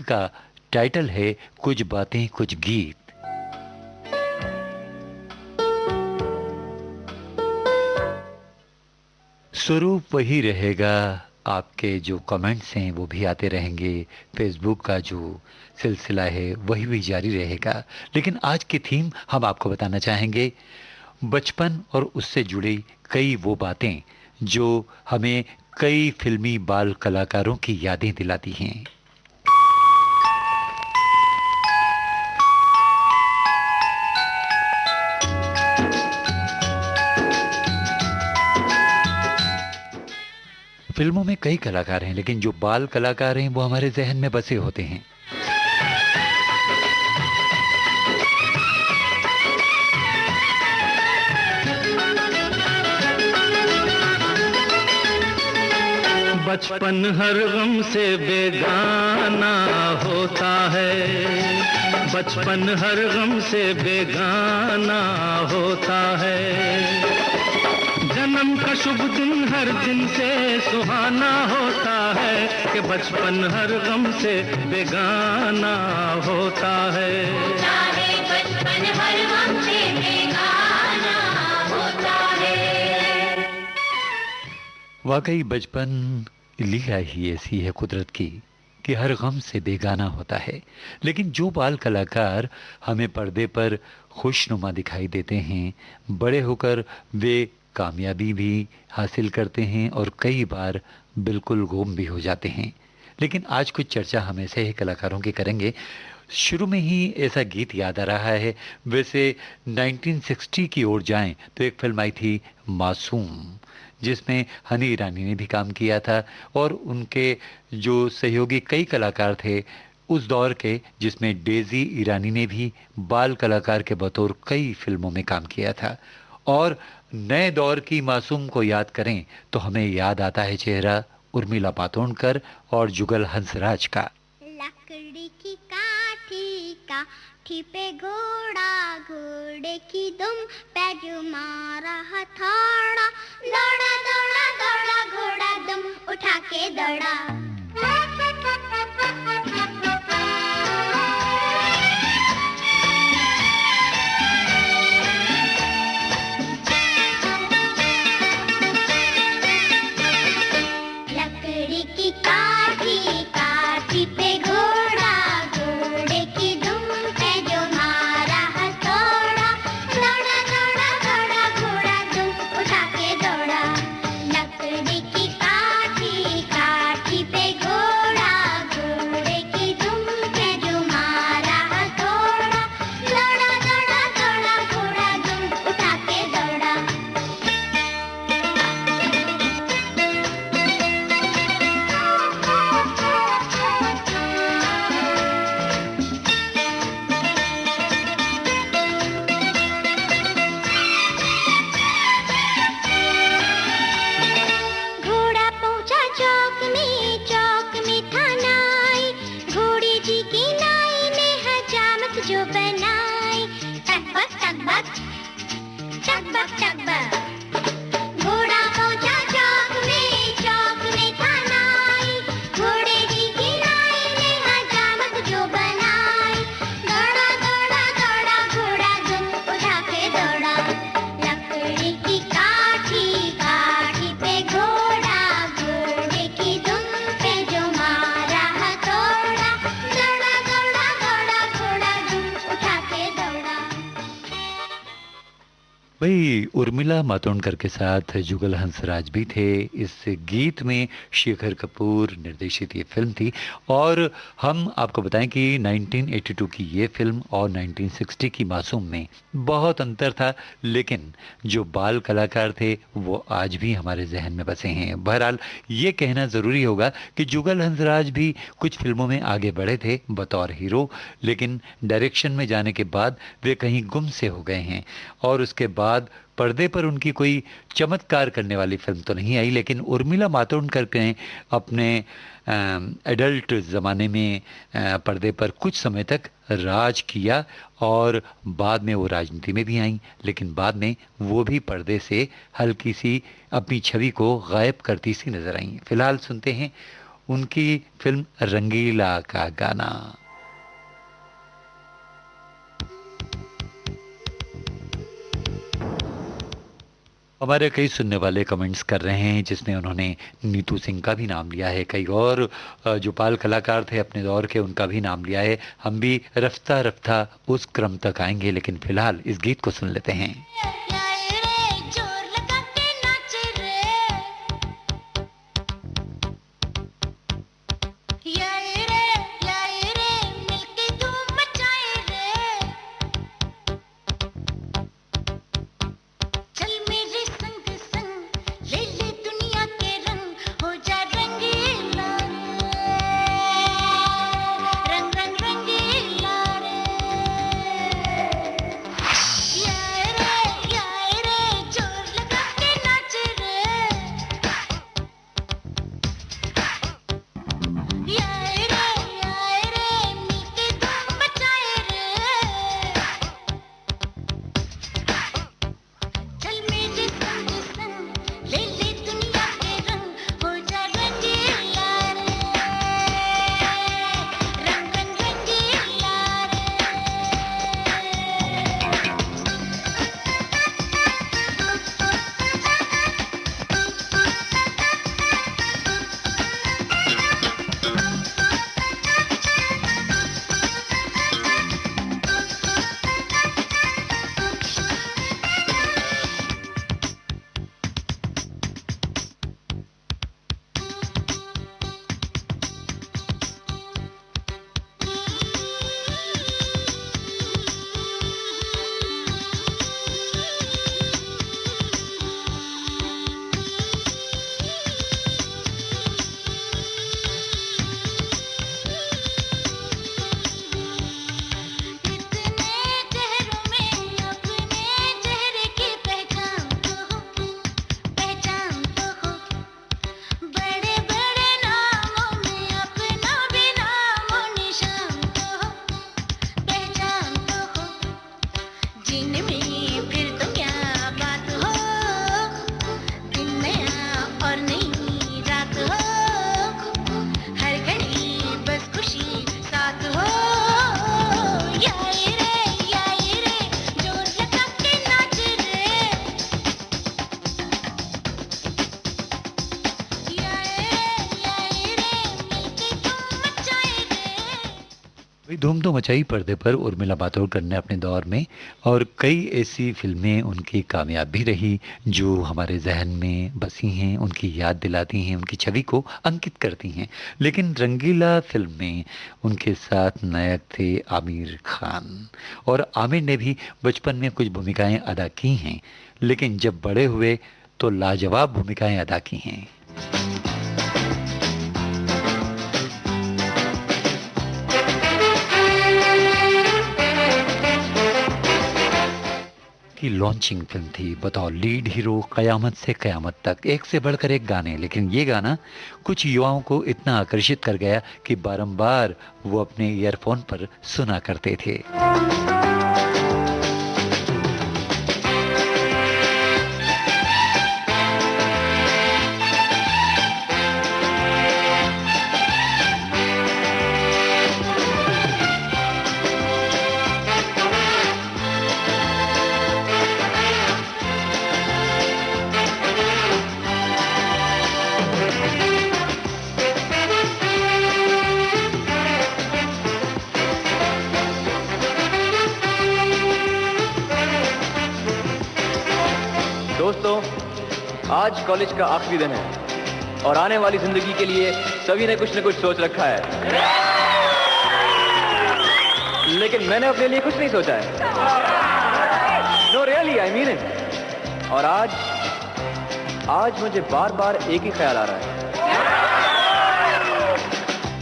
जिनका टाइटल है कुछ बातें कुछ गीत। स्वरूप वही रहेगा, आपके जो कमेंट्स हैं वो भी आते रहेंगे, फेसबुक का जो सिलसिला है वही भी जारी रहेगा। लेकिन आज की थीम हम आपको बताना चाहेंगे बचपन और उससे जुड़ी कई वो बातें जो हमें कई फिल्मी बाल कलाकारों की यादें दिलाती हैं। फिल्मों में कई कलाकार हैं, लेकिन जो बाल कलाकार हैं वो हमारे जहन में बसे होते हैं। बचपन हर गम से बेगाना होता है, बचपन हर गम से बेगाना होता है। जन्म का शुभ दिन हर दिन से सुहाना होता है कि बचपन हर गम से बेगाना होता है। बचपन हर गम से बेगाना होता है। वाकई बचपन लीला ही ऐसी है कुदरत की कि हर गम से बेगाना होता है। लेकिन जो बाल कलाकार हमें पर्दे पर खुशनुमा दिखाई देते हैं, बड़े होकर वे कामयाबी भी हासिल करते हैं और कई बार बिल्कुल गुम भी हो जाते हैं। लेकिन आज कुछ चर्चा हम ऐसे ही कलाकारों की करेंगे। शुरू में ही ऐसा गीत याद आ रहा है। वैसे 1960 की ओर जाएं तो एक फिल्म आई थी मासूम, जिसमें हनी ईरानी ने भी काम किया था और उनके जो सहयोगी कई कलाकार थे उस दौर के, जिसमें डेजी ईरानी ने भी बाल कलाकार के बतौर कई फिल्मों में काम किया था। और नए दौर की मासूम को याद करें तो हमें याद आता है चेहरा उर्मिला मातोंडकर और जुगल हंसराज का। लकड़ी की काठी पे घोड़ा, घोड़े की दुम पे जो मारा हथौड़ा, दौड़ा दौड़ा दौड़ा घोड़ा दुम उठा के दौड़ा। लकड़ी की काठी पे घोड़ा, घोड़े की दुम पे जो मारा हथौड़ा, दौड़ा दौड़ा दौड़ा घोड़ा दुम उठा के दौड़ा। लकड़ी की काठी पे घोड़ा, घोड़े की दुम पे जो मारा हथौड़ा, दौड़ा दौड़ा दौड़ा घोड़ा दुम उठा के दौड़ा। घोड़ा पहुंचा चौक में था नाई, घोड़े जी की नाई ने हजामत जो बनाई। टकबक टकबक टकबक टकबक। घोड़ा पहुंचा चौक में था नाई, घोड़े जी की नाई ने हजामत जो बनाई। दौड़ा दौड़ा दौड़ा घोड़ा दुम उठा के दौड़ा। लकड़ी की काठी पे घोड़ा, घोड़े की दुम पे जो मारा हथौड़ा, दौड़ा दौड़ा दौड़ा घोड़ा दुम उठा के दौड़ा। भाई उर्मिला मातोंडकर के साथ जुगल हंसराज भी थे इस गीत में। शेखर कपूर निर्देशित ये फिल्म थी। और हम आपको बताएं कि 1982 की ये फिल्म और 1960 की मासूम में बहुत अंतर था, लेकिन जो बाल कलाकार थे वो आज भी हमारे जहन में बसे हैं। बहरहाल ये कहना ज़रूरी होगा कि जुगल हंसराज भी कुछ फिल्मों में आगे बढ़े थे बतौर हीरो, लेकिन डायरेक्शन में जाने के बाद वे कहीं गुम से हो गए हैं। और उसके बाद पर्दे पर उनकी कोई चमत्कार करने वाली फिल्म तो नहीं आई, लेकिन उर्मिला मातोंडकर ने अपने एडल्ट ज़माने में पर्दे पर कुछ समय तक राज किया और बाद में वो राजनीति में भी आईं, लेकिन बाद में वो भी पर्दे से हल्की सी अपनी छवि को गायब करती सी नजर आईं। फिलहाल सुनते हैं उनकी फिल्म रंगीला का गाना। हमारे कई सुनने वाले कमेंट्स कर रहे हैं जिसमें उन्होंने नीतू सिंह का भी नाम लिया है, कई और जो बाल कलाकार थे अपने दौर के उनका भी नाम लिया है। हम भी रफ्ता रफ्ता उस क्रम तक आएंगे, लेकिन फिलहाल इस गीत को सुन लेते हैं। धूम तो मचाई पर्दे पर उर्मिला मातोंडकर ने अपने दौर में, और कई ऐसी फिल्में उनकी कामयाब भी रही जो हमारे जहन में बसी हैं, उनकी याद दिलाती हैं, उनकी छवि को अंकित करती हैं। लेकिन रंगीला फिल्म में उनके साथ नायक थे आमिर खान, और आमिर ने भी बचपन में कुछ भूमिकाएं अदा की हैं, लेकिन जब बड़े हुए तो लाजवाब भूमिकाएं अदा की हैं। की लॉन्चिंग फिल्म थी, बताओ, लीड हीरो कयामत से कयामत तक, एक से बढ़कर एक गाने। लेकिन ये गाना कुछ युवाओं को इतना आकर्षित कर गया कि बारंबार वो अपने ईयरफोन पर सुना करते थे। आज कॉलेज का आखिरी दिन है और आने वाली जिंदगी के लिए सभी ने कुछ न कुछ सोच रखा है, लेकिन मैंने अपने लिए कुछ नहीं सोचा है। No really, I mean it. और आज मुझे बार बार एक ही ख्याल आ रहा है।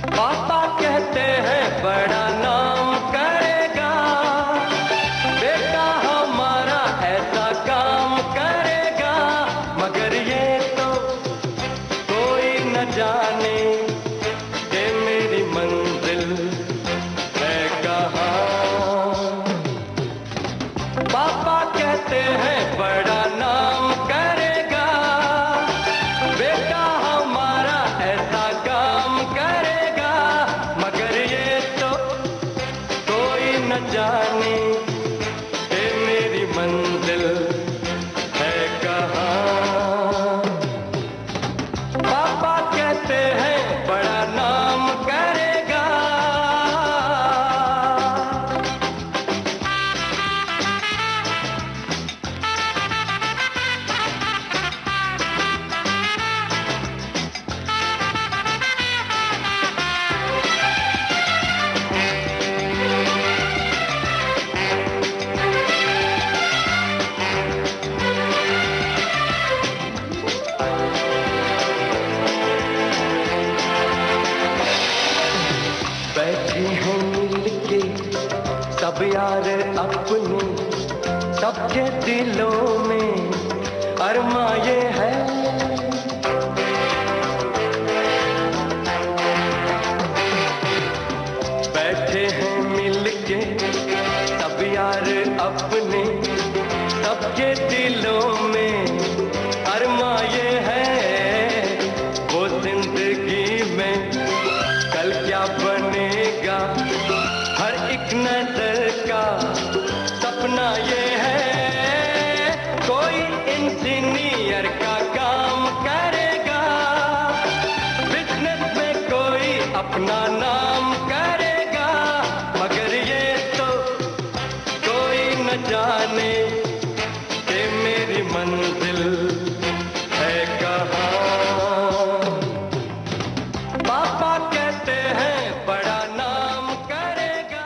पापा कहते हैं बड़ा नाम करेगा, बेटा हमारा ऐसा काम करेगा, मगर ये तो कोई न जाने कि मेरी मंजिल है कहाँ। पापा कहते हैं बड़ा नाम करेगा, बेटा जाने कि मेरी मंजिल है कहाँ। पापा कहते हैं बड़ा नाम करेगा, बैठे हैं मिलके सब यार अपने, सबके दिलों में अरमा ये है। बैठे हैं मिलके सब यार अपने, सबके दिलों में अरमा ये है। वो जिंदगी में कल क्या बनेगा, हर एक नजर का सपना ये है। कोई इंजीनियर का काम करेगा, बिजनेस में कोई अपना नाम करेगा, मगर ये तो कोई न जाने कि मेरी मंजिल है कहाँ। पापा कहते हैं बड़ा नाम करेगा।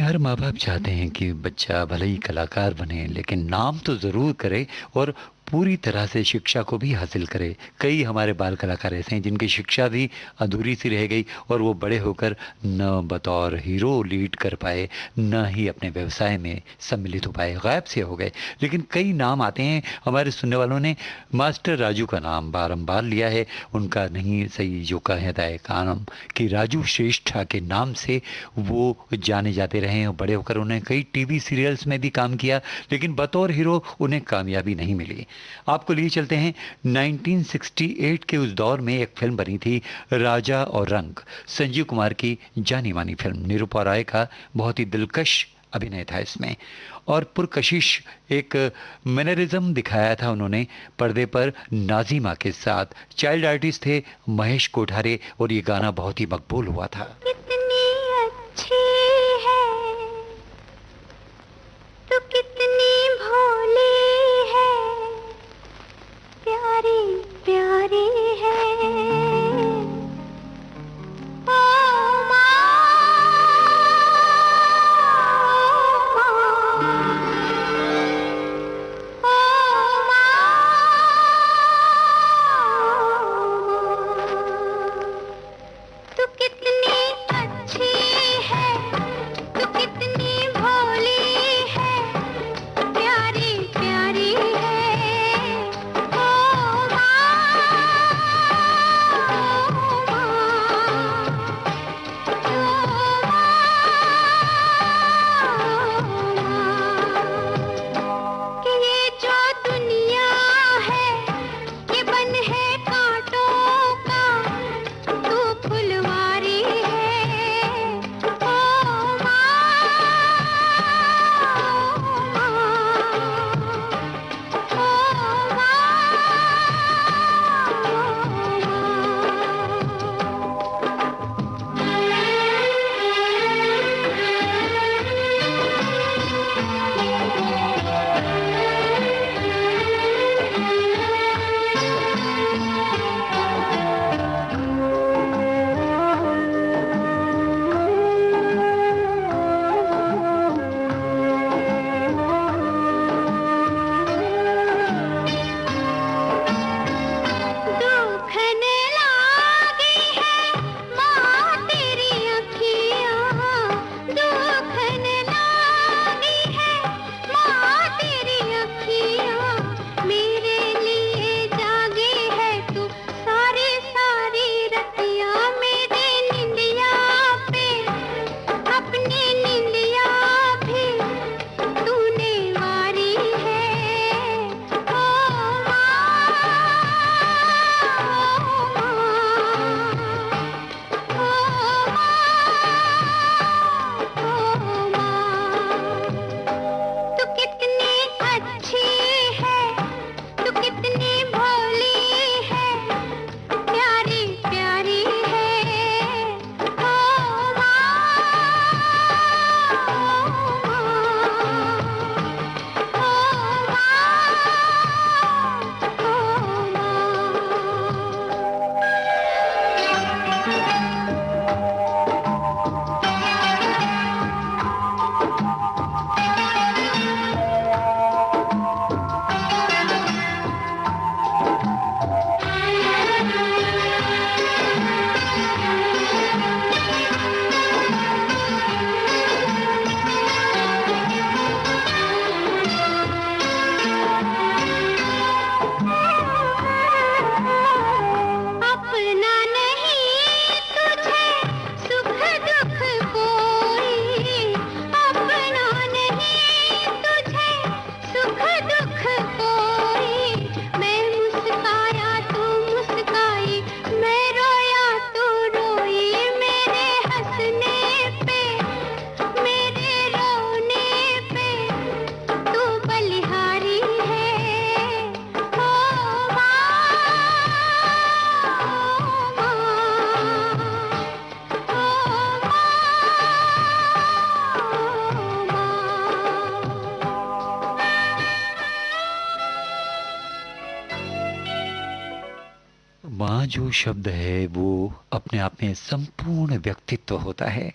हर माँ बाप चाहते हैं कि बच्चा भले ही कलाकार बने लेकिन नाम तो ज़रूर करे और पूरी तरह से शिक्षा को भी हासिल करे। कई हमारे बाल कलाकार ऐसे हैं जिनकी शिक्षा भी अधूरी सी रह गई और वो बड़े होकर न बतौर हीरो लीड कर पाए, न ही अपने व्यवसाय में सम्मिलित हो पाए, गायब से हो गए। लेकिन कई नाम आते हैं, हमारे सुनने वालों ने मास्टर राजू का नाम बारंबार लिया है। उनका नहीं सही जो कहता है कानम कि राजू श्रेष्ठा के नाम से वो जाने जाते रहे और बड़े होकर उन्हें कई टीवी सीरियल्स में भी काम किया, लेकिन बतौर हीरो उन्हें कामयाबी नहीं मिली। आपको लिए चलते हैं 1968 के उस दौर में एक फिल्म बनी थी राजा और रंग, संजीव कुमार की जानी मानी फिल्म। निरूपा राय का बहुत ही दिलकश अभिनय था इसमें और पुरकशिश एक मैनरिज्म दिखाया था उन्होंने पर्दे पर नाजिमा के साथ। चाइल्ड आर्टिस्ट थे महेश कोठारे और ये गाना बहुत ही मकबूल हुआ था। कितनी अच्छी है तू, कितनी भोली है, प्यारी प्यारी है। ओ माँ, ओ माँ, तू कितनी अच्छी है। जो शब्द है वो अपने आप में संपूर्ण व्यक्तित्व होता है,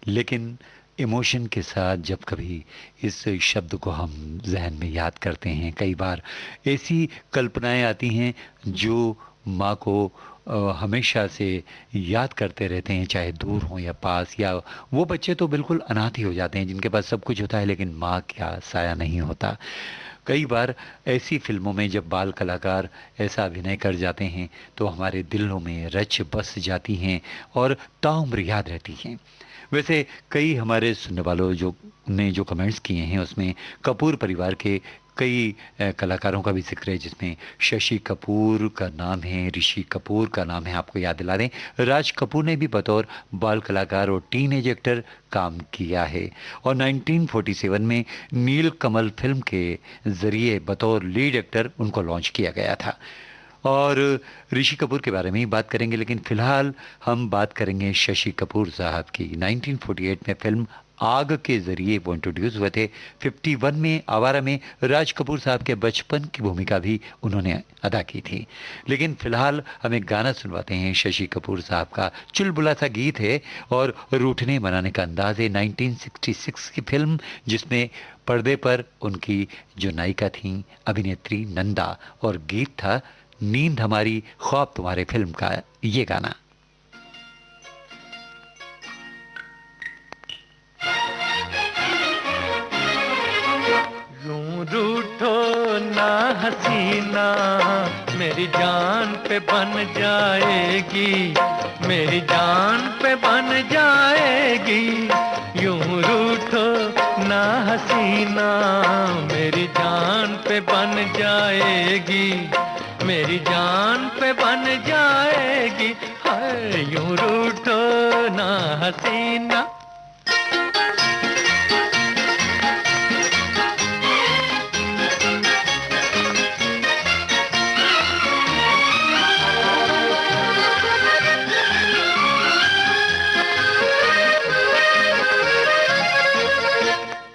लेकिन इमोशन के साथ जब कभी इस शब्द को हम जहन में याद करते हैं, कई बार ऐसी कल्पनाएं आती हैं जो माँ को हमेशा से याद करते रहते हैं, चाहे दूर हों या पास। या वो बच्चे तो बिल्कुल अनाथ ही हो जाते हैं जिनके पास सब कुछ होता है लेकिन माँ का साया नहीं होता। कई बार ऐसी फिल्मों में जब बाल कलाकार ऐसा अभिनय कर जाते हैं तो हमारे दिलों में रच बस जाती हैं और ताउम्र याद रहती हैं। वैसे कई हमारे सुनने वालों जो कमेंट्स किए हैं उसमें कपूर परिवार के कई कलाकारों का भी जिक्र है, जिसमें शशि कपूर का नाम है, ऋषि कपूर का नाम है। आपको याद दिला दें, राज कपूर ने भी बतौर बाल कलाकार और टीनेज एक्टर काम किया है और 1947 में नील कमल फिल्म के जरिए बतौर लीड एक्टर उनको लॉन्च किया गया था। और ऋषि कपूर के बारे में ही बात करेंगे, लेकिन फिलहाल हम बात करेंगे शशि कपूर साहब की। 1948 में फिल्म आग के जरिए वो इंट्रोड्यूस हुए थे। 51 में आवारा में राज कपूर साहब के बचपन की भूमिका भी उन्होंने अदा की थी। लेकिन फिलहाल हमें गाना सुनवाते हैं शशि कपूर साहब का, चुलबुला सा गीत है और रूठने मनाने का अंदाज है। 1966 की फिल्म जिसमें पर्दे पर उनकी जो नायिका थी अभिनेत्री नंदा, और गीत था नींद हमारी ख्वाब तुम्हारे फिल्म का ये गाना। यूं रूठो ना हसीना, मेरी जान पे बन जाएगी, मेरी जान पे बन जाएगी। यूं रूठो ना हसीना, मेरी जान पे बन जाएगी, मेरी जान पे बन जाएगी। हाय यूं रूठो ना हसीना।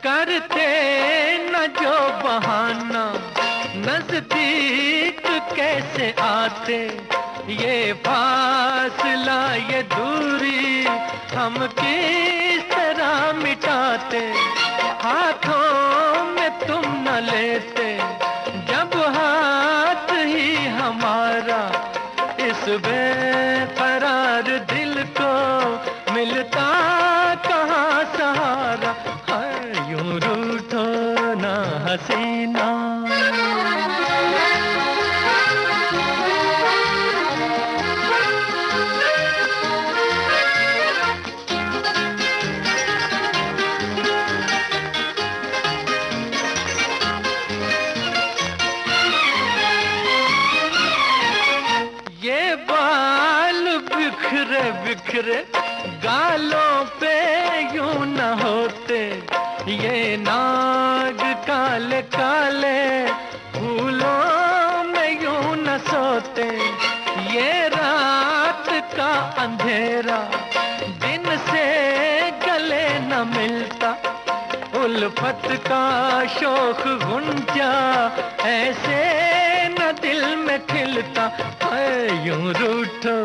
करते न जो बहाना, नजदीक कैसे आते, ये फासला ये दूरी हम किस तरह मिटाते। हाथों में तुम न लेते जब हाथ ही हमारा, इस बेकरार दिल को मिलता कहाँ सहारा। हाय यूं रूठो ना हसीना। ये बाल बिखरे बिखरे गालों पे यूं न होते, ये नाग काले काले फूलों में यूं न सोते। ये रात का अंधेरा दिन से गले न मिलता, उल्फत का शोख गुंजा ऐसे न दिल में खिलता। है यूं रूठो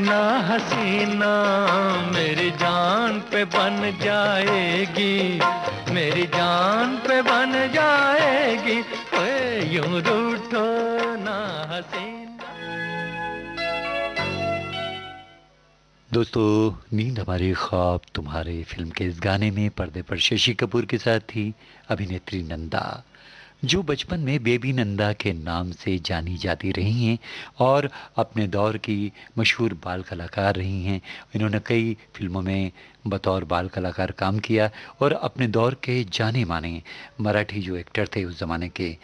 ना हसीना, मेरी जान पे बन जाएगी, मेरी जान पे बन जाएगी। है यूं रूठो ना हसीना। दोस्तों, नींद हमारे ख्वाब तुम्हारे फिल्म के इस गाने में पर्दे पर शशि कपूर के साथ थी अभिनेत्री नंदा, जो बचपन में बेबी नंदा के नाम से जानी जाती रही हैं और अपने दौर की मशहूर बाल कलाकार रही हैं। इन्होंने कई फिल्मों में बतौर बाल कलाकार काम किया और अपने दौर के जाने माने मराठी जो एक्टर थे उस ज़माने के,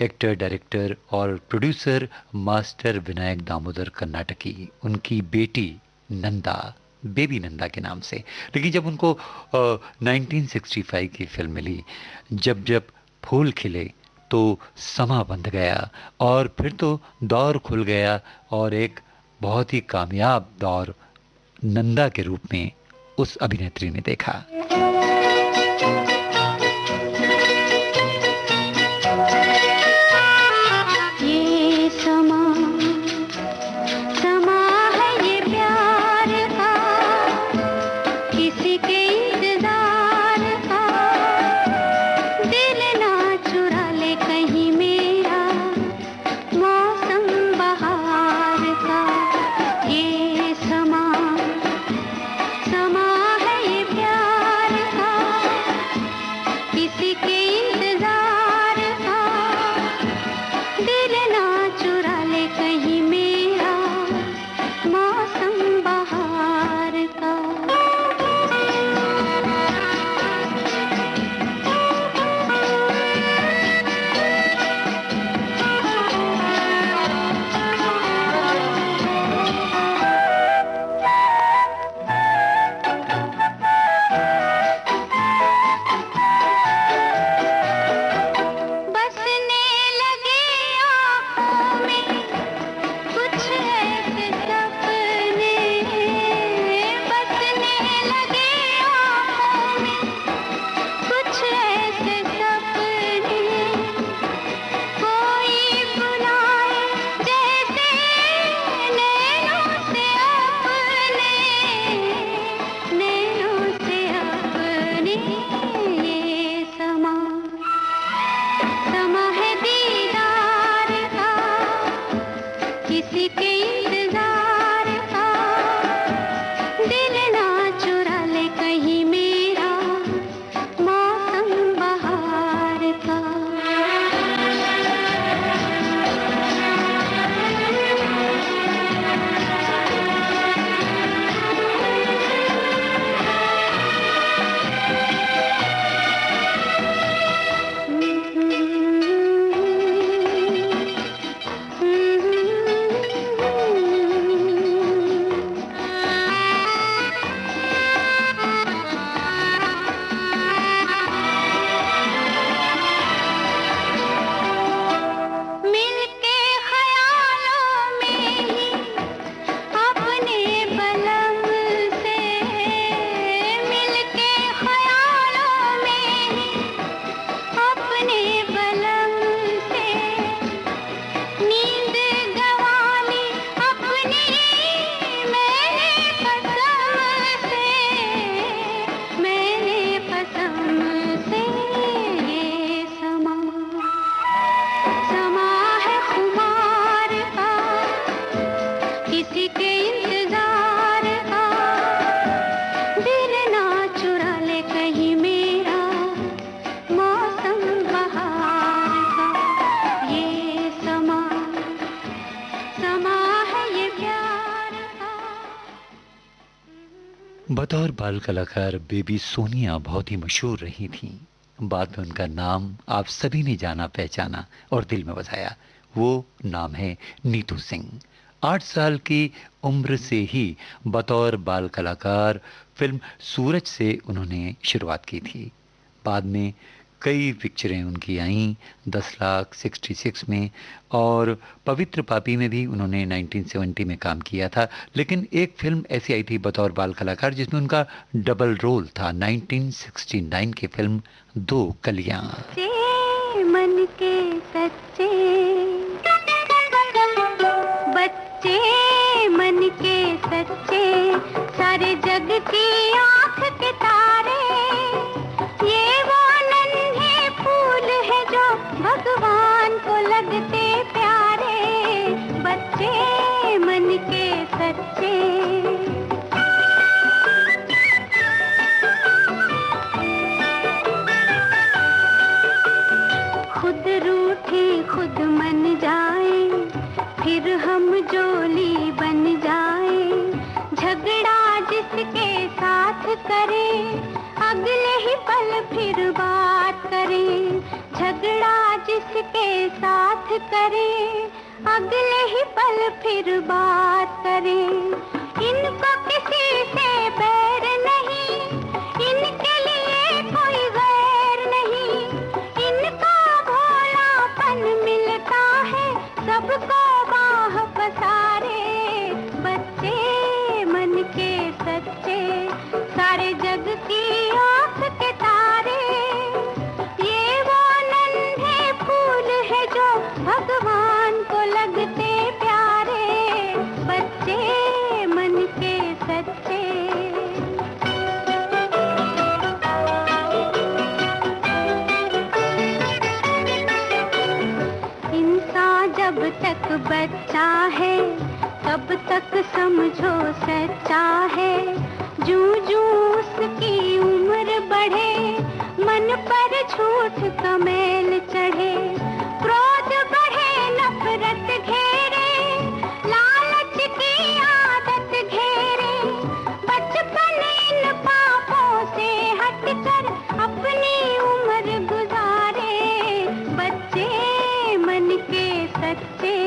एक्टर, डायरेक्टर और प्रोड्यूसर मास्टर विनायक दामोदर कर्नाटकी, उनकी बेटी नंदा बेबी नंदा के नाम से। लेकिन जब उनको 1965 की फिल्म मिली जब जब फूल खिले तो समा बंध गया और फिर तो दौर खुल गया और एक बहुत ही कामयाब दौर नंदा के रूप में उस अभिनेत्री ने देखा। ये समा समा बतौर बाल कलाकार बेबी सोनिया बहुत ही मशहूर रही थीं। बाद में उनका नाम आप सभी ने जाना पहचाना और दिल में बसाया। वो नाम है नीतू सिंह। 8 साल की उम्र से ही बतौर बाल कलाकार फिल्म सूरज से उन्होंने शुरुआत की थी। बाद में कई पिक्चरें उनकी आईं, 10 लाख, 66 में और पवित्र पापी में भी उन्होंने 1970 में काम किया था। लेकिन एक फिल्म ऐसी आई थी बतौर बाल कलाकार जिसमें उनका डबल रोल था, 1969 की फिल्म दो कलियां। मन के सच्चे बच्चे, मन के सच्चे, सारे जग की आंख के तारे, ये वो नन्हे फूल है जो भगवान को लगते प्यारे, बच्चे मन के सच्चे। खुद रूठे खुद मन जाए, फिर हम जोली बन जाए, झगड़ा जिसके साथ करे, अगले ही पल फिर बात करे, झगड़ा जिसके साथ करे, अगले ही पल फिर बात करे। इनको किसी से बैर नहीं, इनके लिए कोई गैर नहीं, इनका भोलापन मिलता है सबको बाह पसारे, बच्चे मन के सच्चे, सारे जग की आंख के तारे, ये वो नन्हे फूल है जो भगवान को लगते प्यारे, बच्चे मन के सच्चे। इंसान जब तक बच्चा है तब तक समझो सच्चा है, जूं जूं उसकी उम्र बढ़े, मन पर झूठ का मैल चढ़े, क्रोध बढ़े नफरत घेरे, लालच की आदत घेरे, बचपन इन पापों से हटकर अपनी उम्र गुजारे, बच्चे मन के सच्चे,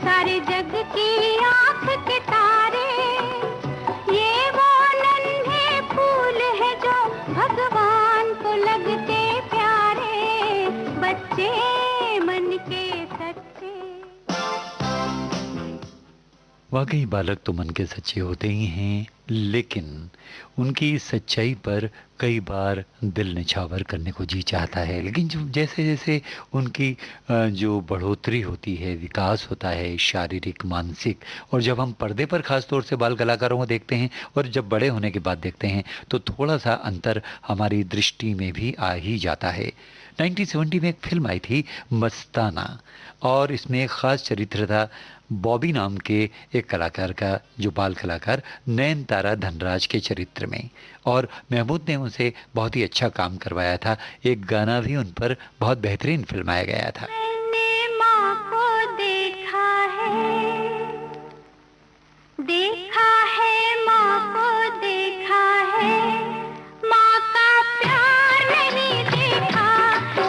सारे जग की आंख के तारे, ये वो नन्हे फूल है जो भगवान को लगते प्यारे, बच्चे मन के सच्चे। वाकई बालक तो मन के सच्चे होते ही हैं, लेकिन उनकी सच्चाई पर कई बार दिल निछावर करने को जी चाहता है। लेकिन जो जैसे जैसे उनकी जो बढ़ोतरी होती है, विकास होता है शारीरिक, मानसिक, और जब हम पर्दे पर ख़ास तौर से बाल कलाकारों को देखते हैं और जब बड़े होने के बाद देखते हैं तो थोड़ा सा अंतर हमारी दृष्टि में भी आ ही जाता है। 1970 में एक फिल्म आई थी मस्ताना, और इसमें एक ख़ास चरित्र था बॉबी नाम के एक कलाकार का, जो बाल कलाकार नयनतारा धनराज के चरित्र में, और महमूद ने उनसे बहुत ही अच्छा काम करवाया था। एक गाना भी उन पर बहुत बेहतरीन फिल्माया गया था। मैंने माँ को देखा है माँ को देखा है, माँ का प्यार नहीं देखा,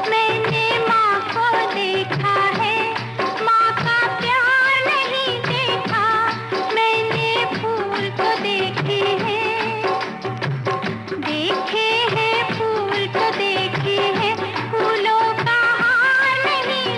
मैंने माँ को देखा है, माँ का प्यार नहीं देखा, मैंने फूल को देखे हैं फूल को देखे हैं, फूलों का हार नहीं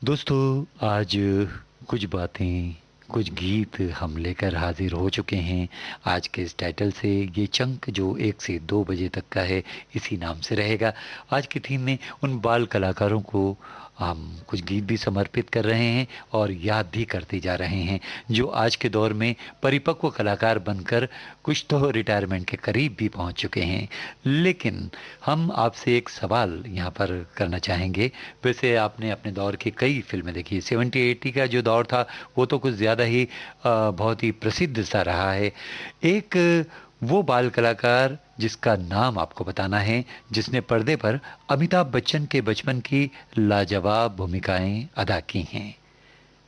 दोस्तों, आज कुछ बातें, कुछ गीत हम लेकर हाजिर हो चुके हैं। आज के इस टाइटल से ये चंक जो 1 से 2 बजे तक का है, इसी नाम से रहेगा। आज की थीम में उन बाल कलाकारों को हम कुछ गीत भी समर्पित कर रहे हैं और याद भी करते जा रहे हैं, जो आज के दौर में परिपक्व कलाकार बनकर कुछ तो रिटायरमेंट के करीब भी पहुंच चुके हैं। लेकिन हम आपसे एक सवाल यहाँ पर करना चाहेंगे। वैसे आपने अपने दौर की कई फिल्में देखी, 70-80 का जो दौर था वो तो कुछ ज़्यादा ही बहुत ही प्रसिद्ध सा रहा है। एक वो बाल कलाकार जिसका नाम आपको बताना है, जिसने पर्दे पर अमिताभ बच्चन के बचपन की लाजवाब भूमिकाएं अदा की हैं।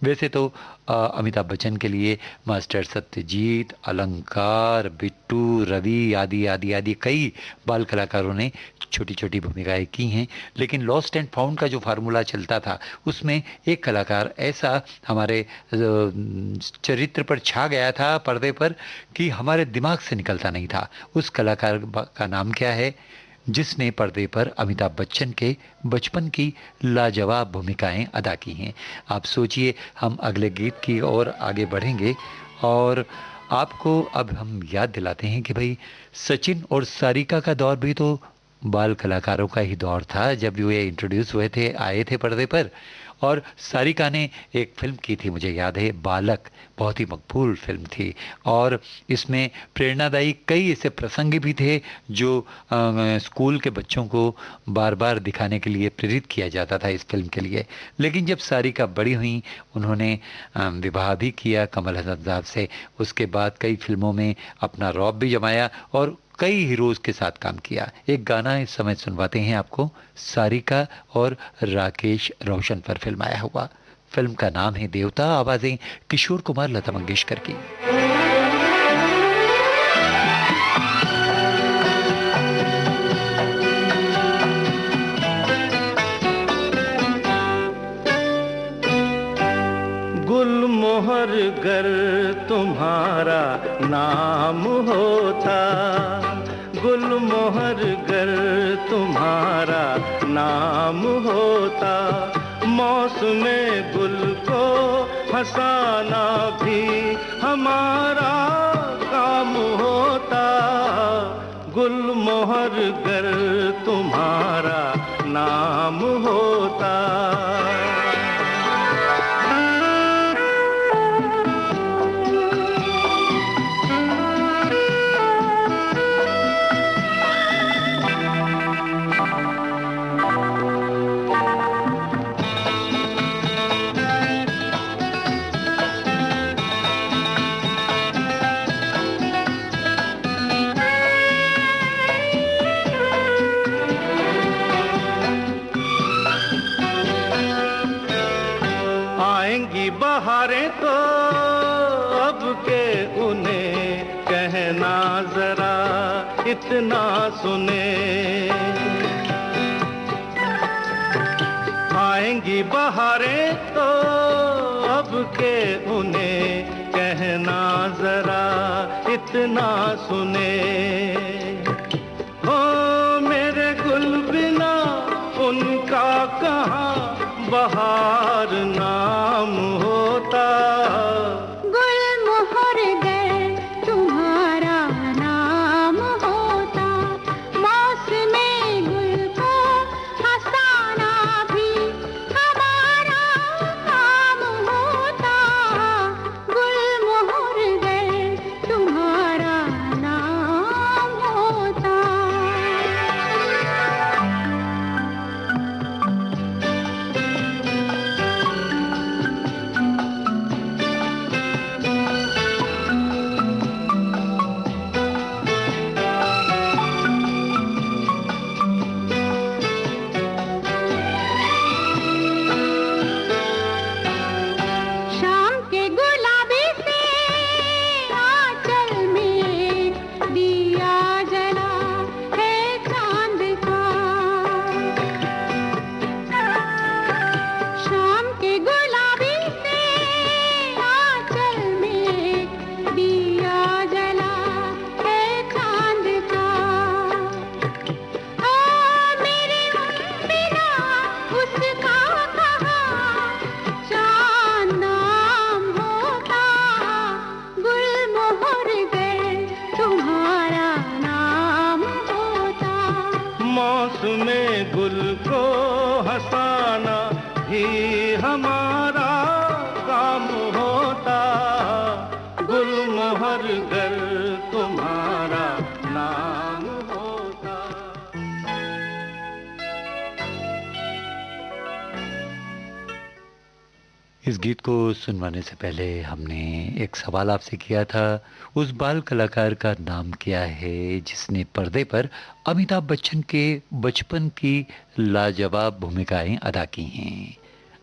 वैसे तो अमिताभ बच्चन के लिए मास्टर सत्यजीत, अलंकार, बिट्टू, रवि आदि आदि आदि कई बाल कलाकारों ने छोटी छोटी भूमिकाएं की हैं। लेकिन लॉस्ट एंड फाउंड का जो फार्मूला चलता था, उसमें एक कलाकार ऐसा हमारे चरित्र पर छा गया था पर्दे पर कि हमारे दिमाग से निकलता नहीं था। उस कलाकार का नाम क्या है जिसने पर्दे पर अमिताभ बच्चन के बचपन की लाजवाब भूमिकाएं अदा की हैं? आप सोचिए, हम अगले गीत की ओर आगे बढ़ेंगे और आपको अब हम याद दिलाते हैं कि भाई सचिन और सारिका का दौर भी तो बाल कलाकारों का ही दौर था जब ये इंट्रोड्यूस हुए थे, आए थे पर्दे पर। और सारिका ने एक फिल्म की थी, मुझे याद है, बालक, बहुत ही मकबूल फिल्म थी। और इसमें प्रेरणादायी कई ऐसे प्रसंग भी थे जो स्कूल के बच्चों को बार बार दिखाने के लिए प्रेरित किया जाता था इस फिल्म के लिए। लेकिन जब सारिका बड़ी हुई, उन्होंने विवाह भी किया कमल हसन साहब से। उसके बाद कई फिल्मों में अपना रौब भी जमाया और कई हीरोज़ के साथ काम किया। एक गाना इस समय सुनवाते हैं आपको, सारिका और राकेश रोशन पर फिल्माया हुआ। फिल्म का नाम है देवता, आवाज़ें किशोर कुमार, लता मंगेशकर की। गुलमोहर गर तुम्हारा नाम होता, गुलमोहर गर तुम्हारा नाम होता, मौसमे गुल को हंसाना भी हमारा काम होता। गुलमोहर गर तुम्हारा नाम होता। बहारें तो अब के उन्हें कहना जरा इतना सुने, आएंगी बहारें तो अब के उन्हें कहना जरा इतना सुने। हो मेरे गुल बिना उनका कहाँ बहार नाम होता। गुलमोहर गर तुम्हारा नाम होता, मौसमे गुल को हंसाना भी हमारा काम होता। गुलमोहर गर तुम्हारा नाम होता। मौसम गुल को हंसाना भी हमारा काम होता, गुलमोहर गर तुम्हारा नाम होता। इस गीत को सुनवाने से पहले हमने एक सवाल आपसे किया था, उस बाल कलाकार का नाम क्या है जिसने पर्दे पर अमिताभ बच्चन के बचपन की लाजवाब भूमिकाएं अदा की हैं।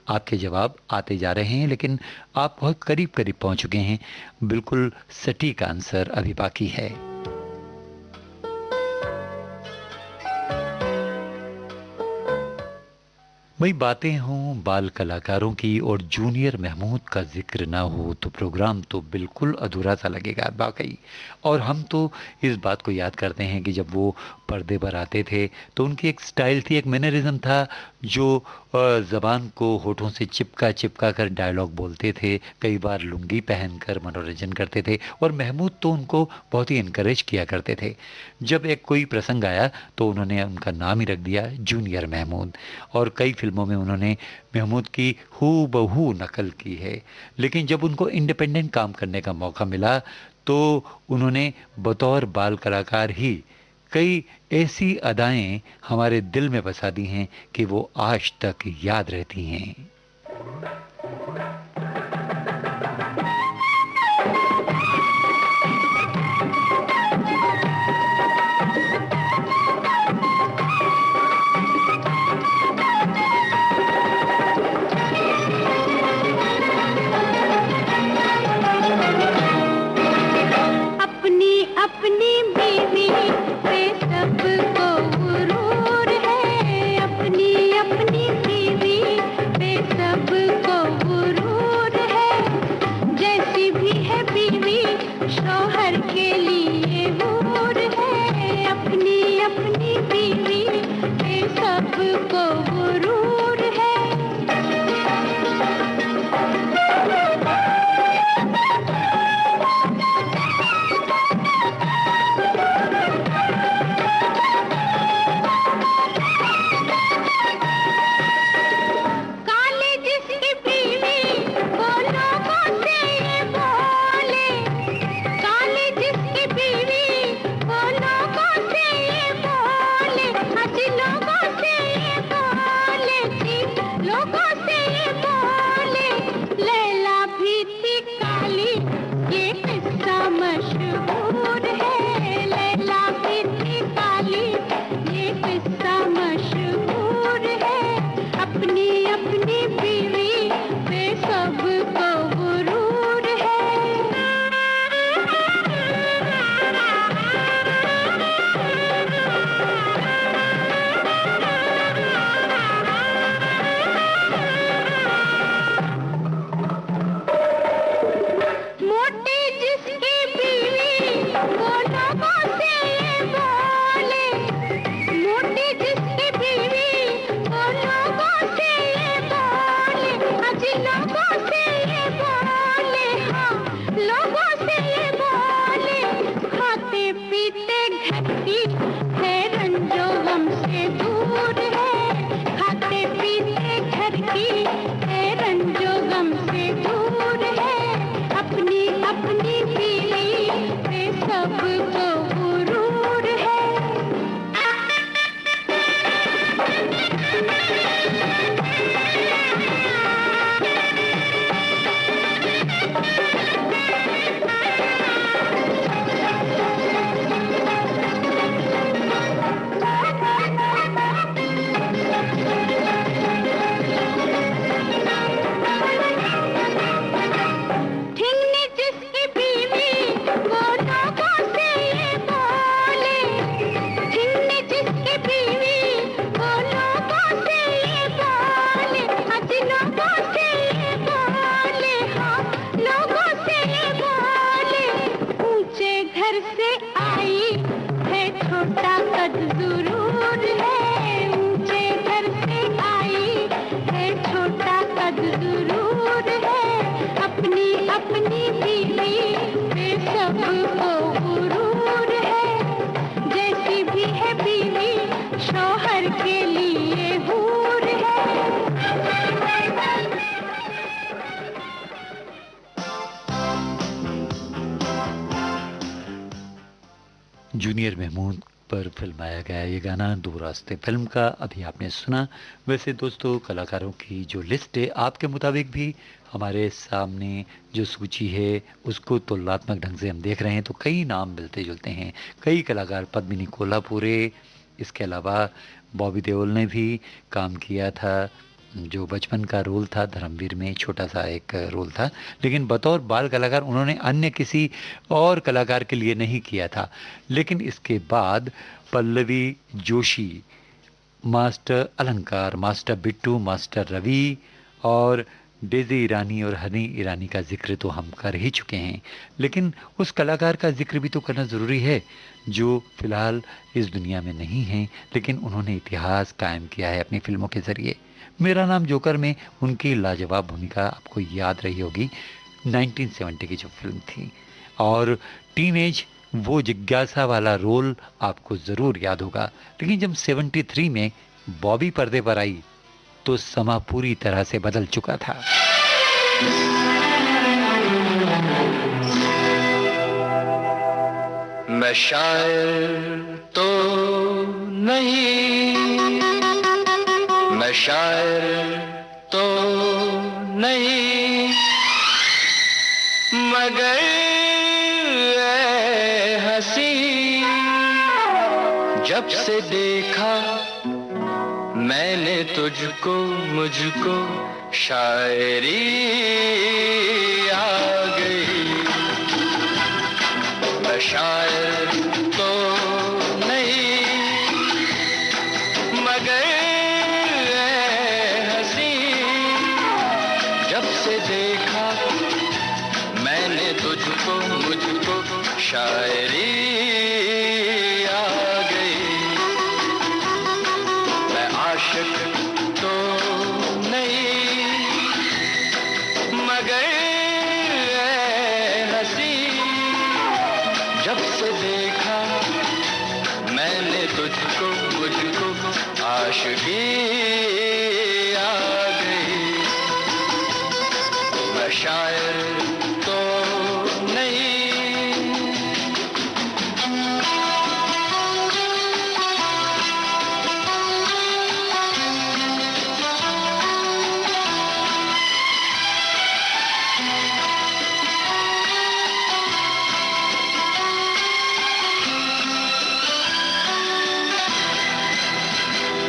आपके जवाब आते जा रहे हैं, लेकिन आप बहुत करीब करीब पहुंच चुके हैं। बिल्कुल सटीक आंसर अभी बाकी है। वही बातें हों बाल कलाकारों की और जूनियर महमूद का जिक्र ना हो तो प्रोग्राम तो बिल्कुल अधूरा सा लगेगा वाकई। और हम तो इस बात को याद करते हैं कि जब वो पर्दे पर आते थे तो उनकी एक स्टाइल थी, एक मैनरिज्म था, जो ज़बान को होठों से चिपका चिपका कर डायलॉग बोलते थे, कई बार लुंगी पहनकर मनोरंजन करते थे। और महमूद तो उनको बहुत ही इनकरेज किया करते थे। जब एक कोई प्रसंग आया तो उन्होंने उनका नाम ही रख दिया जूनियर महमूद, और कई फिल्मों में उन्होंने महमूद की हूबहू नकल की है। लेकिन जब उनको इंडिपेंडेंट काम करने का मौका मिला तो उन्होंने बतौर बाल कलाकार ही कई ऐसी अदाएं हमारे दिल में बसा दी हैं कि वो आज तक याद रहती हैं। अपनी बीवी पे सबको गुरूर है, अपनी अपनी बीवी पे सबको गुरूर है। जैसी भी है बीवी शौहर के लिए हूर है, अपनी अपनी बीवी पे सबको गुरूर है। शौहर जूनियर महमूद पर फिल्माया गया ये गाना दो रास्ते फिल्म का अभी आपने सुना। वैसे दोस्तों, कलाकारों की जो लिस्ट है आपके मुताबिक भी हमारे सामने जो सूची है उसको तुलनात्मक ढंग से हम देख रहे हैं तो कई नाम मिलते जुलते हैं। कई कलाकार, पद्मिनी कोल्हापुरे, इसके अलावा बॉबी देओल ने भी काम किया था। जो बचपन का रोल था धर्मवीर में, छोटा सा एक रोल था, लेकिन बतौर बाल कलाकार उन्होंने अन्य किसी और कलाकार के लिए नहीं किया था। लेकिन इसके बाद पल्लवी जोशी, मास्टर अलंकार, मास्टर बिट्टू, मास्टर रवि और डेजी ईरानी और हनी ईरानी का जिक्र तो हम कर ही चुके हैं। लेकिन उस कलाकार का जिक्र भी तो करना ज़रूरी है जो फिलहाल इस दुनिया में नहीं है, लेकिन उन्होंने इतिहास कायम किया है अपनी फिल्मों के ज़रिए। मेरा नाम जोकर में उनकी लाजवाब भूमिका आपको याद रही होगी, 1970 की जो फिल्म थी। और टीनेज वो जिज्ञासा वाला रोल आपको ज़रूर याद होगा। लेकिन जब 73 में बॉबी पर्दे पर आई तो समा पूरी तरह से बदल चुका था। मैं शायर तो नहीं, मैं शायर तो नहीं, मगर ऐ हंसी जब से देखा मैंने तुझको, मुझको शायरी आ गई। मैं शायर तो नहीं, मगर ऐ हंसी जब से देखा मैंने तुझको, मुझको शायरी आ गई। मैं आशिक तो नहीं, मगर ऐ हंसी जब से देखा मैंने तुझको, मुझको आशिकी आ गई। मैं शायर तो नहीं।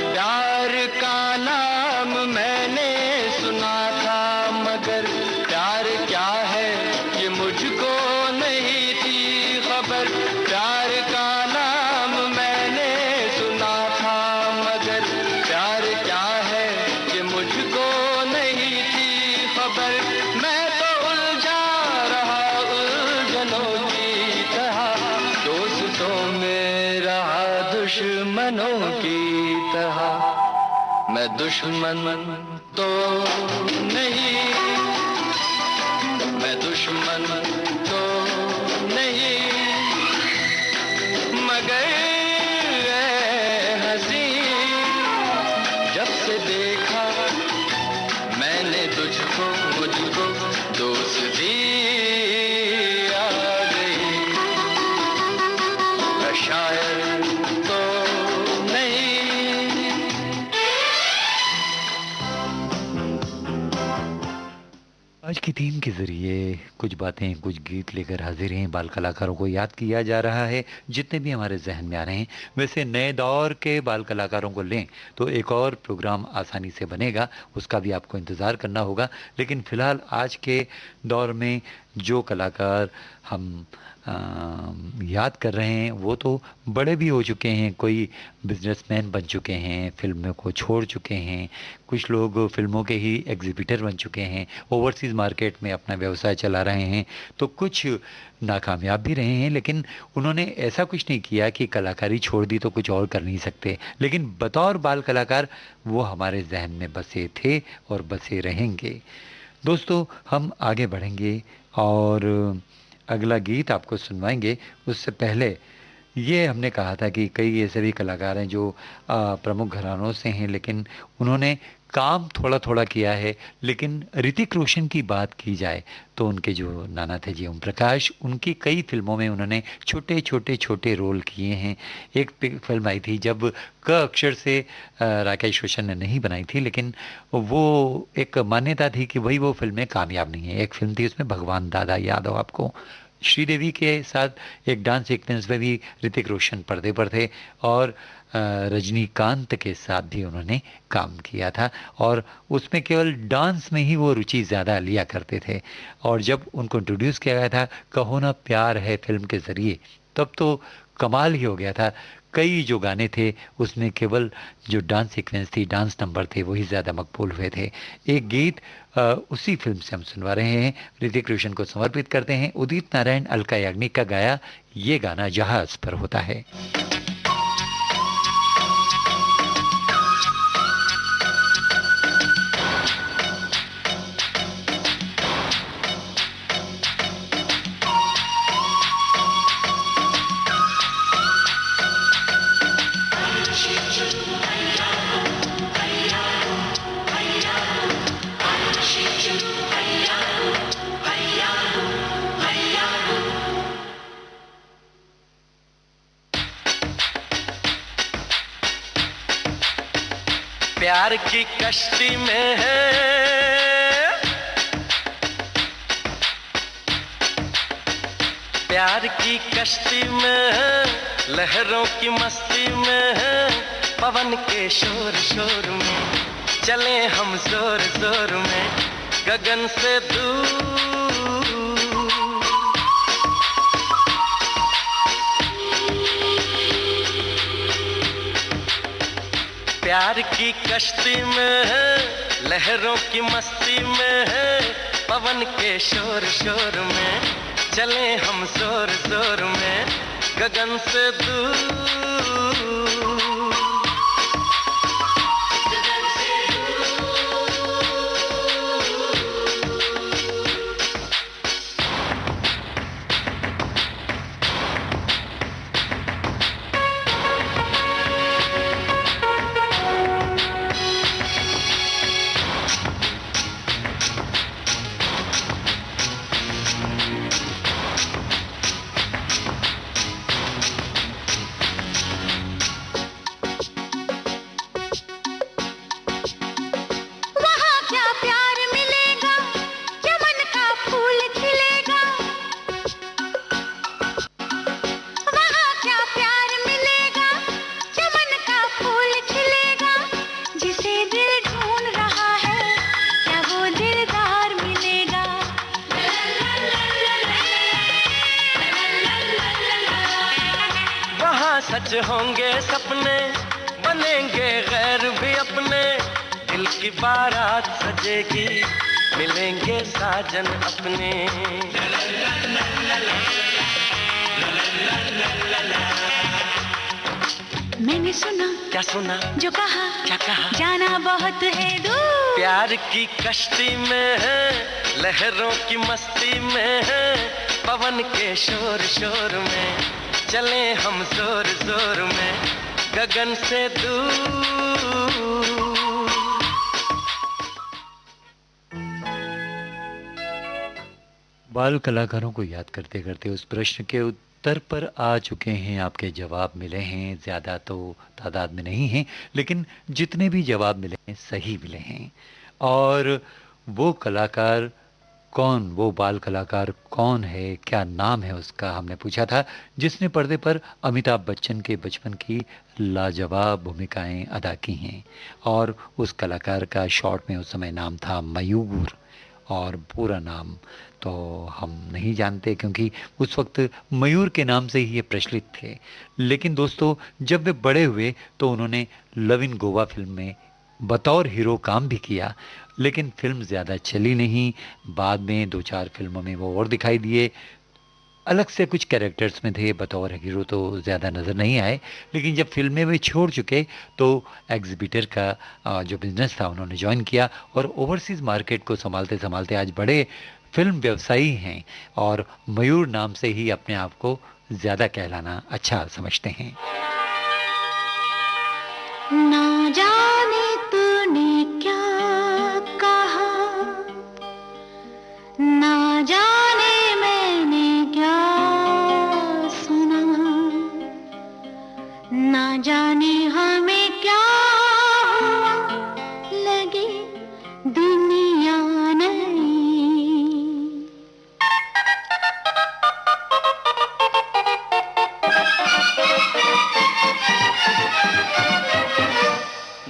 प्यार का नाम मैंने सुना था, मगर प्यार क्या है ये मुझको नहीं थी खबर। प्यार का नाम मैंने सुना था, मगर प्यार क्या है ये मुझको नहीं थी खबर। मैं तो उलझा रहा उलझनों की तरह, दोस्तों में रहा दुश्मनों की तरह। मैं दुश्मन तो नहीं, मैं दुश्मन तो नहीं, मगर ऐ हंसी जब से देखा मैंने तुझको, मुझको दोस्ती आ गई। मैं शायर तो नहीं। आज की थीम के जरिए कुछ बातें, कुछ गीत लेकर हाजिर हैं। बाल कलाकारों को याद किया जा रहा है जितने भी हमारे जहन में आ रहे हैं। वैसे नए दौर के बाल कलाकारों को लें तो एक और प्रोग्राम आसानी से बनेगा, उसका भी आपको इंतज़ार करना होगा। लेकिन फ़िलहाल आज के दौर में जो कलाकार हम याद कर रहे हैं वो तो बड़े भी हो चुके हैं। कोई बिजनेसमैन बन चुके हैं, फिल्मों को छोड़ चुके हैं, कुछ लोग फिल्मों के ही एग्जीबिटर बन चुके हैं, ओवरसीज़ मार्केट में अपना व्यवसाय चला रहे हैं, तो कुछ नाकामयाब भी रहे हैं। लेकिन उन्होंने ऐसा कुछ नहीं किया कि कलाकारी छोड़ दी तो कुछ और कर नहीं सकते। लेकिन बतौर बाल कलाकार वो हमारे जहन में बसे थे और बसे रहेंगे। दोस्तों, हम आगे बढ़ेंगे और अगला गीत आपको सुनवाएंगे। उससे पहले ये हमने कहा था कि कई ऐसे भी कलाकार हैं जो प्रमुख घरानों से हैं, लेकिन उन्होंने काम थोड़ा थोड़ा किया है, लेकिन ऋतिक रोशन की बात की जाए तो उनके जो नाना थे जी ओम प्रकाश, उनकी कई फिल्मों में उन्होंने छोटे छोटे छोटे रोल किए हैं। एक फिल्म आई थी जब क अक्षर से राकेश रोशन ने नहीं बनाई थी, लेकिन वो एक मान्यता थी कि भाई वो फिल्में कामयाब नहीं है। एक फिल्म थी उसमें भगवान दादा, याद हो आपको, श्रीदेवी के साथ एक डांस सीक्वेंस में भी ऋतिक रोशन पर्दे पर थे, और रजनीकांत के साथ भी उन्होंने काम किया था, और उसमें केवल डांस में ही वो रुचि ज़्यादा लिया करते थे। और जब उनको इंट्रोड्यूस किया गया था कहो ना प्यार है फिल्म के ज़रिए, तब तो कमाल ही हो गया था। कई जो गाने थे उसमें केवल जो डांस सीक्वेंस थी, डांस नंबर थे, वही ज़्यादा मकबूल हुए थे। एक गीत उसी फिल्म से हम सुनवा रहे हैं, ऋतिक रोशन को समर्पित करते हैं। उदित नारायण अलका याग्निक का गाया ये गाना जहाज़ पर होता है। प्यार की कश्ती में है, प्यार की कश्ती में है, लहरों की मस्ती में है, पवन के शोर शोर में चले हम जोर जोर में, गगन से दूर। प्यार की कश्ती में है, लहरों की मस्ती में है, पवन के शोर शोर में चले हम जोर जोर में, गगन से दूर। सच होंगे सपने, बनेंगे गैर भी अपने, दिल की बारात सजेगी, मिलेंगे साजन अपने। मैंने सुना, क्या सुना, जो कहा, क्या कहा, जाना बहुत है दूर। प्यार की कश्ती में है, लहरों की मस्ती में है, पवन के शोर शोर में चले हम जोर जोर में, गगन से दूर। बाल कलाकारों को याद करते करते उस प्रश्न के उत्तर पर आ चुके हैं। आपके जवाब मिले हैं, ज़्यादा तो तादाद में नहीं हैं, लेकिन जितने भी जवाब मिले हैं सही मिले हैं। और वो कलाकार कौन, वो बाल कलाकार कौन है, क्या नाम है उसका, हमने पूछा था, जिसने पर्दे पर अमिताभ बच्चन के बचपन की लाजवाब भूमिकाएं अदा की हैं। और उस कलाकार का शॉर्ट में उस समय नाम था मयूर, और पूरा नाम तो हम नहीं जानते क्योंकि उस वक्त मयूर के नाम से ही ये प्रचलित थे। लेकिन दोस्तों जब वे बड़े हुए तो उन्होंने लव इन गोवा फिल्म में बतौर हीरो काम भी किया, लेकिन फिल्म ज़्यादा चली नहीं। बाद में 2-4 फिल्मों में वो और दिखाई दिए, अलग से कुछ कैरेक्टर्स में थे, बतौर हीरो तो ज़्यादा नज़र नहीं आए। लेकिन जब फिल्में वे छोड़ चुके तो एग्जीबिटर का जो बिज़नेस था उन्होंने ज्वाइन किया, और ओवरसीज़ मार्केट को संभालते संभालते आज बड़े फिल्म व्यवसायी हैं, और मयूर नाम से ही अपने आप को ज़्यादा कहलाना अच्छा समझते हैं। ना जाने तूने क्या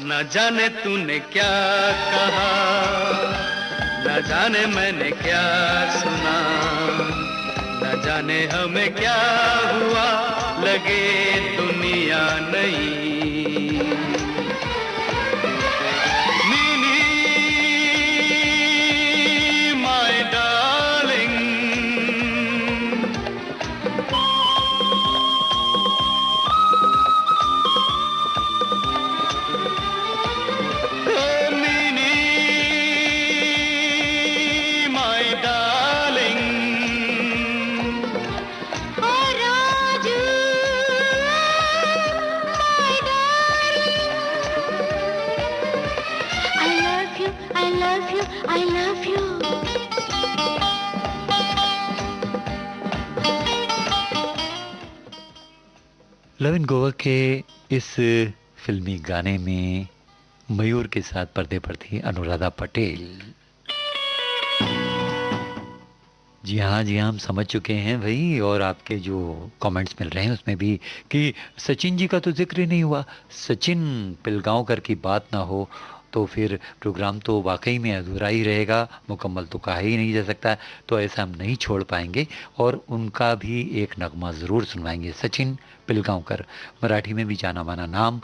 न जाने तूने क्या कहा, न जाने मैंने क्या सुना, न जाने हमें क्या हुआ, लगे दुनिया नहीं। नीनी माय डार्लिंग, ओ नीनी माय डार्लिंग, और Raju my darling, I love you, I love you, I love you. Love in Goa के इस फिल्मी गाने में मयूर के साथ पर्दे पर थी अनुराधा पटेल। जी हाँ हम समझ चुके हैं भाई, और आपके जो कमेंट्स मिल रहे हैं उसमें भी कि सचिन जी का तो जिक्र ही नहीं हुआ। सचिन पिलगांवकर की बात ना हो तो फिर प्रोग्राम तो वाकई में अधूरा ही रहेगा, मुकम्मल तो कहा ही नहीं जा सकता। तो ऐसा हम नहीं छोड़ पाएंगे और उनका भी एक नगमा ज़रूर सुनवाएंगे। सचिन पिलगांवकर मराठी में भी जाना माना नाम,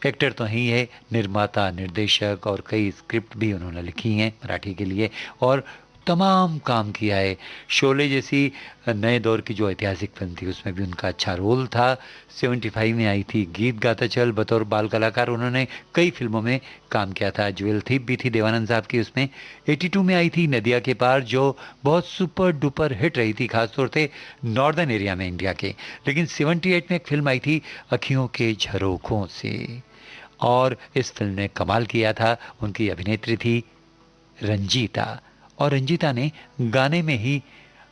एक्टर तो ही है, निर्माता, निर्देशक और कई स्क्रिप्ट भी उन्होंने लिखी हैं मराठी के लिए और तमाम काम किया है। शोले जैसी नए दौर की जो ऐतिहासिक फिल्म थी उसमें भी उनका अच्छा रोल था। 75 में आई थी गीत गाता चल, बतौर बाल कलाकार उन्होंने कई फिल्मों में काम किया था। ज्वेल थीप भी थी देवानंद साहब की उसमें। 82 में आई थी नदिया के पार जो बहुत सुपर डुपर हिट रही थी, खासतौर से नॉर्दर्न एरिया में इंडिया के। लेकिन 78 में एक फिल्म आई थी अखियों के झरोखों से, और इस फिल्म ने कमाल किया था। उनकी अभिनेत्री थी रंजीता, और रंजीता ने गाने में ही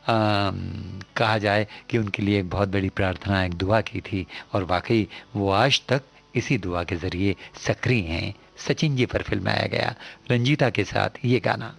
कहा जाए कि उनके लिए एक बहुत बड़ी प्रार्थना, एक दुआ की थी, और वाकई वो आज तक इसी दुआ के ज़रिए सक्रिय हैं। सचिन जी पर फिल्माया गया रंजीता के साथ ये गाना।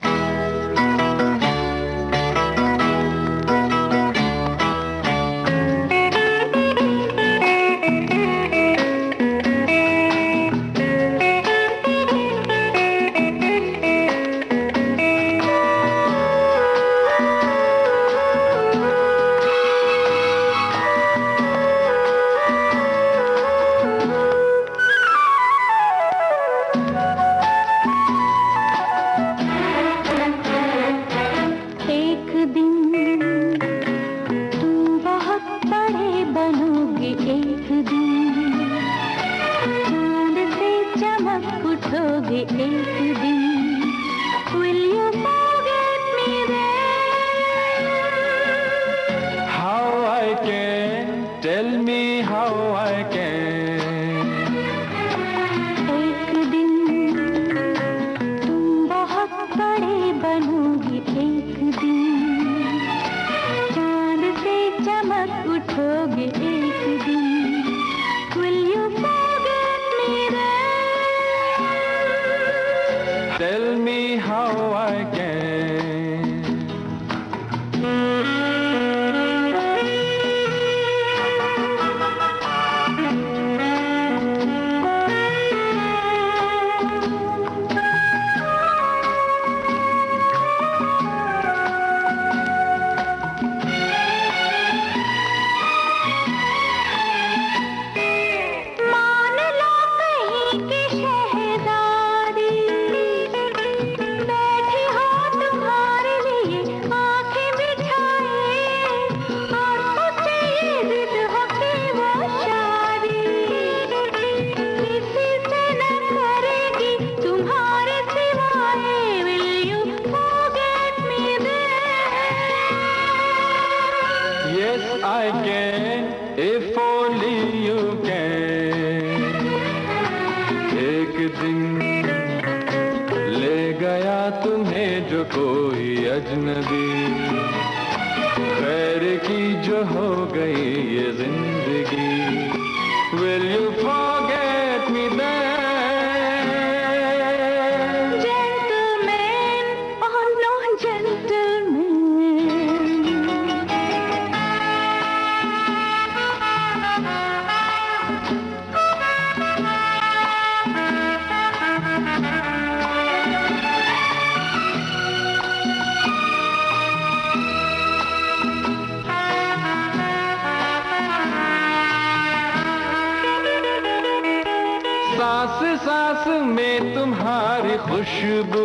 सांस सांस में तुम्हारी खुशबू,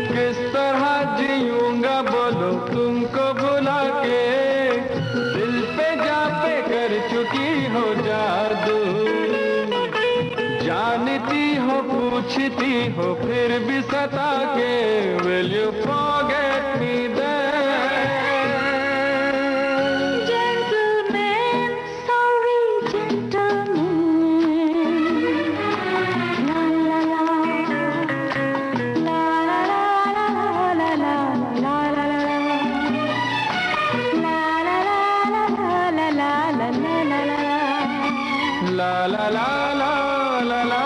किस तरह जीऊंगा बोलो तुमको भुला के, दिल पे जा पे कर चुकी हो जादू, जानती हो पूछती हो फिर भी सता के, will you forget me then? Gentleman, sorry gentleman, la la la, la la la la la la la la la la, la la la la la la la la la la, La la la la la la.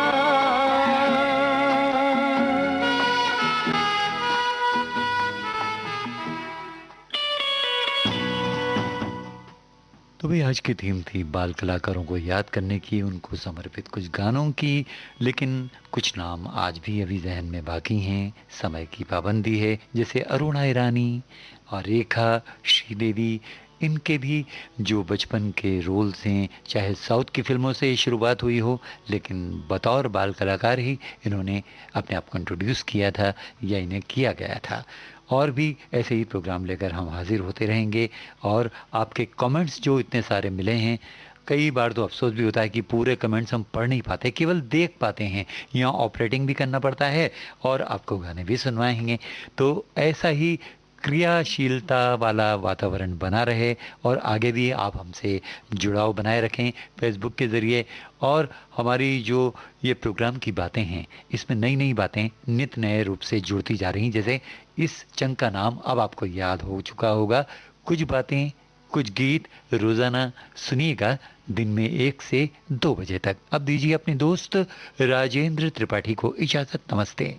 तो भाई आज की theme थी बाल कलाकारों को याद करने की, उनको समर्पित कुछ गानों की, लेकिन कुछ नाम आज भी अभी जहन में बाकी हैं। समय की पाबंदी है, जैसे अरुणा ईरानी और रेखा श्रीदेवी, इनके भी जो बचपन के रोल्स हैं, चाहे साउथ की फिल्मों से शुरुआत हुई हो, लेकिन बतौर बाल कलाकार ही इन्होंने अपने आप को इंट्रोड्यूस किया था या इन्हें किया गया था। और भी ऐसे ही प्रोग्राम लेकर हम हाजिर होते रहेंगे। और आपके कमेंट्स जो इतने सारे मिले हैं, कई बार तो अफसोस भी होता है कि पूरे कमेंट्स हम पढ़ नहीं पाते, केवल देख पाते हैं, यहाँ ऑपरेटिंग भी करना पड़ता है और आपको गाने भी सुनवाएंगे। तो ऐसा ही क्रियाशीलता वाला वातावरण बना रहे और आगे भी आप हमसे जुड़ाव बनाए रखें फेसबुक के ज़रिए। और हमारी जो ये प्रोग्राम की बातें हैं, इसमें नई नई बातें नित नए रूप से जुड़ती जा रही, जैसे इस चंग का नाम अब आपको याद हो चुका होगा। कुछ बातें कुछ गीत रोज़ाना सुनिएगा दिन में 1 से 2 बजे तक। अब दीजिए अपने दोस्त राजेंद्र त्रिपाठी को इजाज़त। नमस्ते।